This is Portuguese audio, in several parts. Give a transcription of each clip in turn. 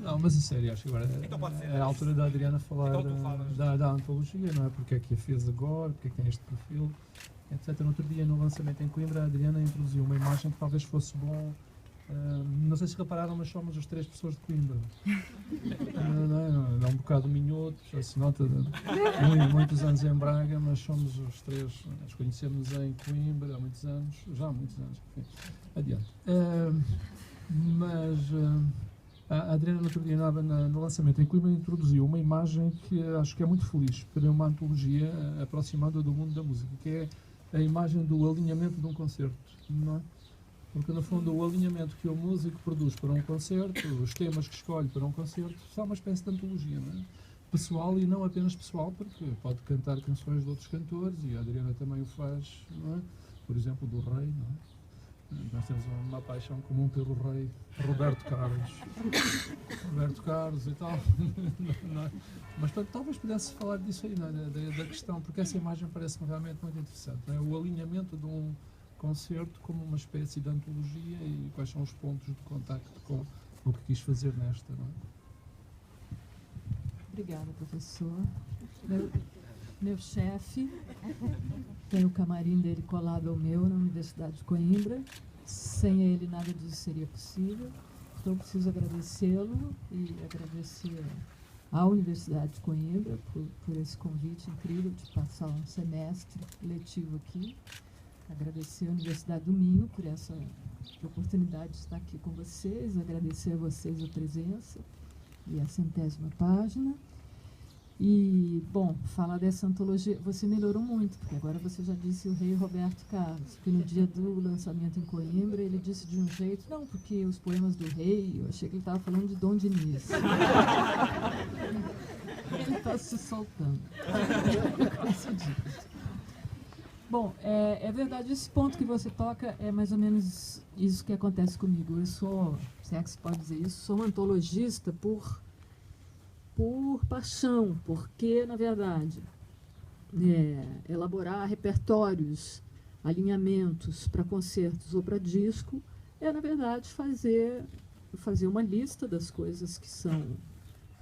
Não, mas a sério, acho que agora Então pode ser, é a altura da Adriana falar então tu falas. da antologia, não é? Porque é que a fez agora, porque é que tem este perfil, etc. No outro dia, no lançamento em Coimbra, a Adriana introduziu uma imagem que talvez fosse bom. Não sei se repararam, mas somos as 3 pessoas de Coimbra. É um bocado minhoto, já se nota de muitos anos em Braga, mas somos os 3, nós conhecemos em Coimbra há muitos anos, já há muitos anos, enfim, adiante. A Adriana, no outro dia, no lançamento em Coimbra, introduziu uma imagem que acho que é muito feliz para uma antologia aproximada do mundo da música, que é a imagem do alinhamento de um concerto, não é? Porque, no fundo, o alinhamento que o músico produz para um concerto, os temas que escolhe para um concerto, são uma espécie de antologia, não é? Pessoal e não apenas pessoal, porque pode cantar canções de outros cantores, e a Adriana também o faz, não é? Por exemplo, do Rei, não é? Nós temos uma paixão comum pelo Rei Roberto Carlos e tal, não é? Mas talvez pudesse falar disso aí, não é? Da questão, porque essa imagem parece-me realmente muito interessante, não é? O alinhamento de um concerto como uma espécie de antologia e quais são os pontos de contacto com o que quis fazer nesta, não é? Obrigada, professor. Meu chefe, tem o camarim dele colado ao meu na Universidade de Coimbra. Sem ele nada disso seria possível. Então preciso agradecê-lo e agradecer à Universidade de Coimbra por esse convite incrível de passar um semestre letivo aqui. Agradecer à Universidade do Minho por essa oportunidade de estar aqui com vocês, agradecer a vocês a presença e a 100ª página. E, bom, falar dessa antologia, você melhorou muito, porque agora você já disse o Rei Roberto Carlos, que no dia do lançamento em Coimbra ele disse de um jeito, não, porque os poemas do rei, eu achei que ele estava falando de Dom Diniz. Ele está se soltando. Bom, é verdade, esse ponto que você toca é mais ou menos isso que acontece comigo. Eu sou, se é que se pode dizer isso, sou antologista por paixão, porque, na verdade, elaborar repertórios, alinhamentos para concertos ou para disco, na verdade, fazer uma lista das coisas que são...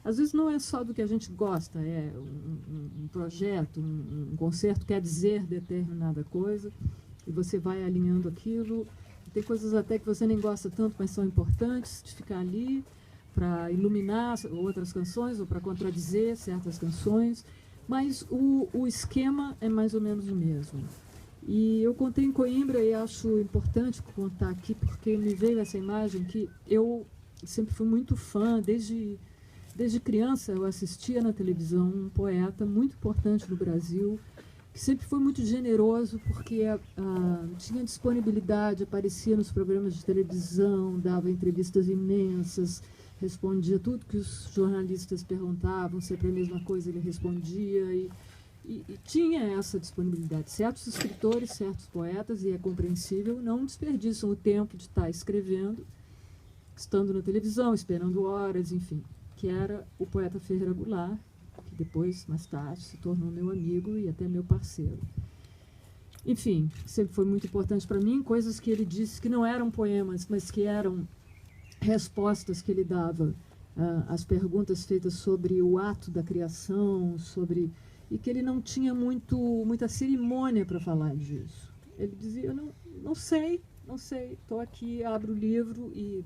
Às vezes não é só do que a gente gosta, é um projeto, um concerto quer dizer determinada coisa, e você vai alinhando aquilo. Tem coisas até que você nem gosta tanto, mas são importantes de ficar ali para iluminar outras canções ou para contradizer certas canções, mas o esquema é mais ou menos o mesmo. E eu contei em Coimbra e acho importante contar aqui, porque me veio essa imagem que eu sempre fui muito fã, desde criança eu assistia na televisão um poeta muito importante no Brasil, que sempre foi muito generoso, porque tinha disponibilidade, aparecia nos programas de televisão, dava entrevistas imensas, respondia tudo que os jornalistas perguntavam, sempre a mesma coisa ele respondia, e tinha essa disponibilidade. Certos escritores, certos poetas, e é compreensível, não desperdiçam o tempo de estar escrevendo, estando na televisão, esperando horas, enfim, que era o poeta Ferreira Goulart, que depois, mais tarde, se tornou meu amigo e até meu parceiro. Enfim, sempre foi muito importante para mim, coisas que ele disse que não eram poemas, mas que eram respostas que ele dava às perguntas feitas sobre o ato da criação, e que ele não tinha muita cerimônia para falar disso. Ele dizia, não sei, estou aqui, abro o livro e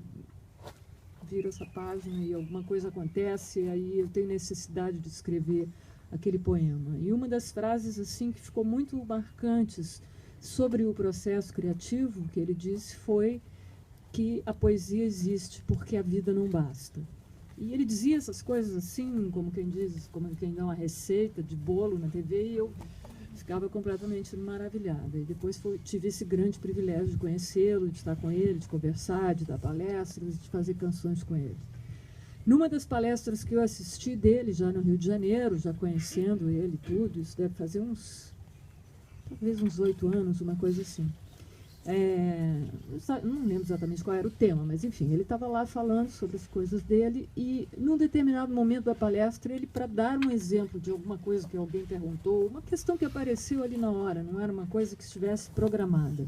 viro essa página e alguma coisa acontece, aí eu tenho necessidade de escrever aquele poema. E uma das frases assim que ficou muito marcantes sobre o processo criativo que ele disse foi que a poesia existe porque a vida não basta. E ele dizia essas coisas assim, como quem dá uma receita de bolo na TV, e eu ficava completamente maravilhada. E depois tive esse grande privilégio de conhecê-lo, de estar com ele, de conversar, de dar palestras, de fazer canções com ele. Numa das palestras que eu assisti dele, já no Rio de Janeiro, já conhecendo ele tudo, isso deve fazer talvez uns 8 anos, uma coisa assim. Não lembro exatamente qual era o tema, mas enfim, ele estava lá falando sobre as coisas dele e num determinado momento da palestra, ele, para dar um exemplo de alguma coisa que alguém perguntou, uma questão que apareceu ali na hora, não era uma coisa que estivesse programada,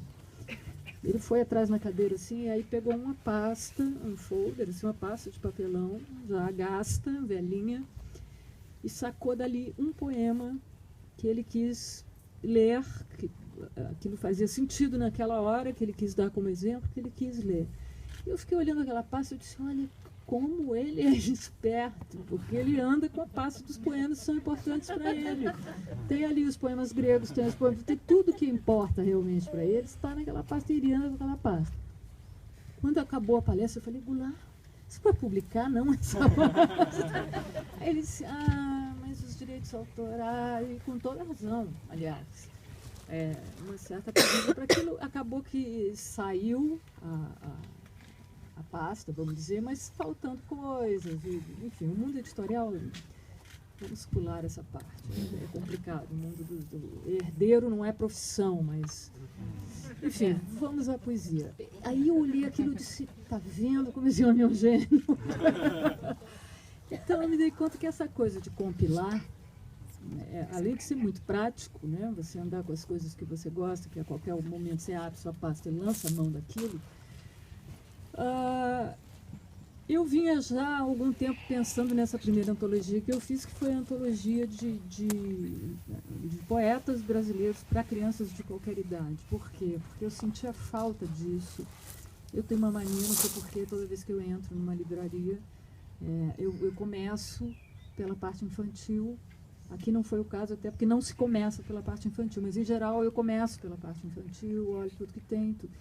Ele foi atrás na cadeira assim, e aí pegou uma pasta, um folder, assim, uma pasta de papelão, já gasta, velhinha, e sacou dali um poema que ele quis ler, que aquilo fazia sentido naquela hora, que ele quis dar como exemplo, que ele quis ler. E eu fiquei olhando aquela pasta e disse, olha como ele é esperto, porque ele anda com a pasta dos poemas que são importantes para ele. Tem ali os poemas gregos, tem os poemas, tem tudo que importa realmente para ele, está naquela pasta e ele anda com aquela pasta. Quando acabou a palestra, eu falei, Goulart, você vai publicar, não, essa pasta? Aí ele disse, mas os direitos autorais, e com toda razão, aliás, uma certa pedida para aquilo, acabou que saiu a pasta, vamos dizer, mas faltando coisas, enfim, o mundo editorial, vamos pular essa parte, é complicado, o mundo do herdeiro não é profissão, mas, enfim, vamos à poesia. Aí eu olhei aquilo e disse, tá vendo como esse homem é um gênio? Então eu me dei conta que essa coisa de compilar, além de ser muito prático, né, você andar com as coisas que você gosta, que a qualquer momento você abre sua pasta e lança a mão daquilo, eu vinha já há algum tempo pensando nessa primeira antologia que eu fiz, que foi a antologia de poetas brasileiros para crianças de qualquer idade. Por quê? Porque eu sentia falta disso. Eu tenho uma mania, não sei porquê, toda vez que eu entro numa livraria, eu começo pela parte infantil. Aqui não foi o caso, até porque não se começa pela parte infantil, mas em geral eu começo pela parte infantil, olho tudo que tem, tudo.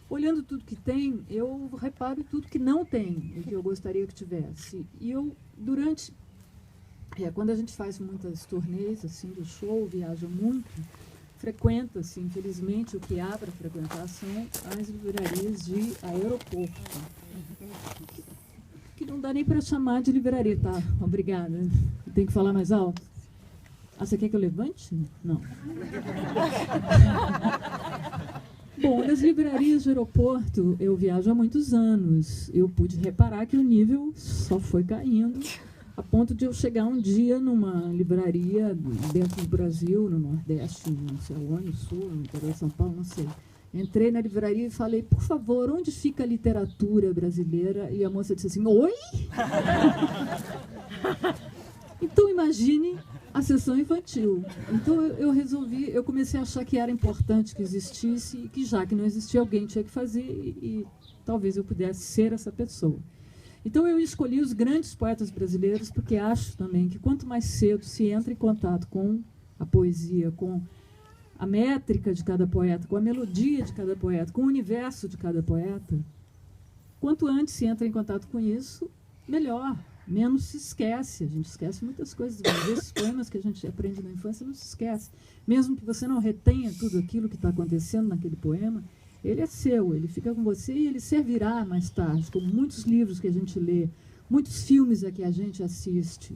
Olhando tudo que tem, eu reparo tudo que não tem, e que eu gostaria que tivesse. E eu, quando a gente faz muitas turnês, assim, do show, viaja muito, frequenta, assim, infelizmente, o que há para frequentar são as livrarias de aeroporto. Que não dá nem para chamar de livraria, tá? Obrigada. Tem que falar mais alto? Você quer que eu levante? Não. Bom, nas livrarias de aeroporto, eu viajo há muitos anos. Eu pude reparar que o nível só foi caindo, a ponto de eu chegar um dia numa livraria dentro do Brasil, no Nordeste, não sei onde, no Sul, no interior de São Paulo, não sei. Entrei na livraria e falei, por favor, onde fica a literatura brasileira? E a moça disse assim, oi? Então, imagine a sessão infantil. Então eu comecei a achar que era importante que existisse e que já que não existia, alguém tinha que fazer e talvez eu pudesse ser essa pessoa. Então eu escolhi os grandes poetas brasileiros porque acho também que quanto mais cedo se entra em contato com a poesia, com a métrica de cada poeta, com a melodia de cada poeta, com o universo de cada poeta, quanto antes se entra em contato com isso, melhor. Menos se esquece, a gente esquece muitas coisas, esses poemas que a gente aprende na infância não se esquece, mesmo que você não retenha tudo aquilo que está acontecendo naquele poema, ele é seu, ele fica com você e ele servirá mais tarde, como muitos livros que a gente lê, muitos filmes a que a gente assiste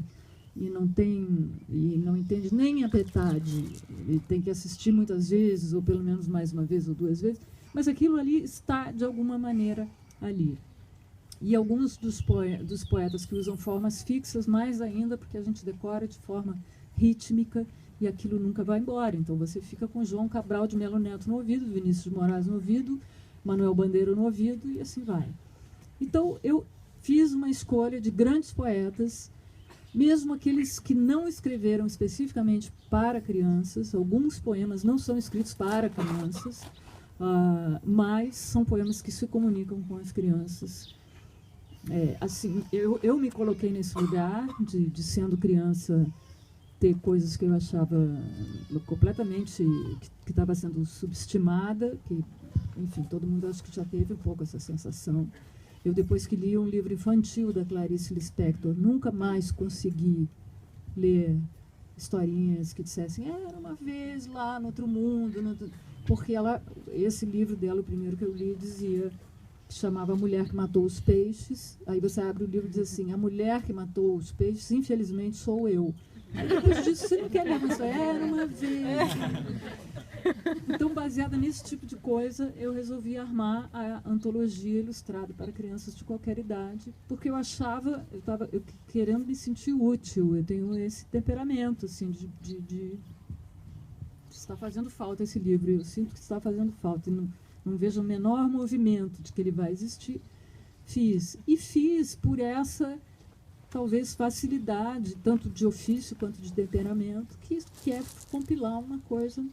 e não entende nem a metade, ele tem que assistir muitas vezes, ou pelo menos mais uma vez ou duas vezes, mas aquilo ali está de alguma maneira ali. E alguns dos poetas que usam formas fixas, mais ainda, porque a gente decora de forma rítmica e aquilo nunca vai embora. Então você fica com João Cabral de Melo Neto no ouvido, Vinícius de Moraes no ouvido, Manuel Bandeira no ouvido e assim vai. Então eu fiz uma escolha de grandes poetas, mesmo aqueles que não escreveram especificamente para crianças, alguns poemas não são escritos para crianças, mas são poemas que se comunicam com as crianças. Assim, eu me coloquei nesse lugar de sendo criança, ter coisas que eu achava completamente que estava sendo subestimada, que, enfim, todo mundo acho que já teve um pouco essa sensação. Eu, depois que li um livro infantil da Clarice Lispector, nunca mais consegui ler historinhas que dissessem era uma vez lá no outro mundo, porque esse livro dela, o primeiro que eu li, dizia... chamava A Mulher que Matou os Peixes. Aí você abre o livro e diz assim, a mulher que matou os peixes, infelizmente, sou eu. Aí depois disso, você não quer ler, mas era uma vez. Então, baseada nesse tipo de coisa, eu resolvi armar a antologia ilustrada para crianças de qualquer idade, porque eu achava, eu estava querendo me sentir útil, eu tenho esse temperamento, assim, de estar fazendo falta esse livro, eu sinto que está fazendo falta. não vejo o menor movimento de que ele vai existir, fiz. E fiz por essa, talvez, facilidade, tanto de ofício quanto de temperamento, que é compilar uma coisa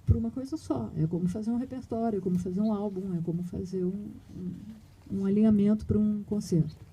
para uma coisa só. É como fazer um repertório, é como fazer um álbum, é como fazer um alinhamento para um concerto.